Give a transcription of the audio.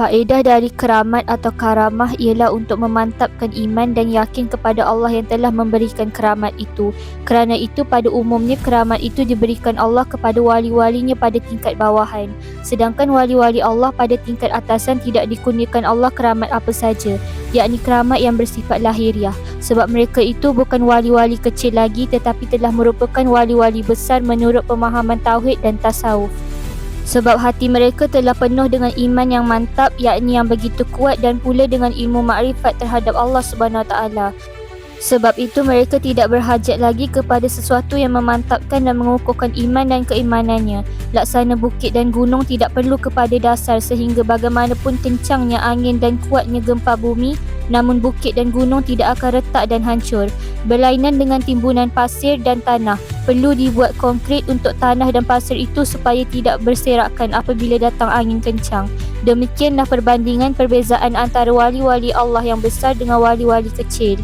Faedah dari keramat atau karamah ialah untuk memantapkan iman dan yakin kepada Allah yang telah memberikan keramat itu. Kerana itu pada umumnya keramat itu diberikan Allah kepada wali-walinya pada tingkat bawahan. Sedangkan wali-wali Allah pada tingkat atasan tidak dikurniakan Allah keramat apa saja, yakni keramat yang bersifat lahiriah. Sebab mereka itu bukan wali-wali kecil lagi tetapi telah merupakan wali-wali besar menurut pemahaman tauhid dan tasawuf. Sebab hati mereka telah penuh dengan iman yang mantap, yakni yang begitu kuat, dan pula dengan ilmu makrifat terhadap Allah SWT. Sebab itu mereka tidak berhajat lagi kepada sesuatu yang memantapkan dan mengukuhkan iman dan keimanannya. Laksana bukit dan gunung tidak perlu kepada dasar, sehingga bagaimanapun kencangnya angin dan kuatnya gempa bumi, namun bukit dan gunung tidak akan retak dan hancur. Berlainan dengan timbunan pasir dan tanah, perlu dibuat konkrit untuk tanah dan pasir itu supaya tidak berserakan apabila datang angin kencang. Demikianlah perbandingan perbezaan antara wali-wali Allah yang besar dengan wali-wali kecil.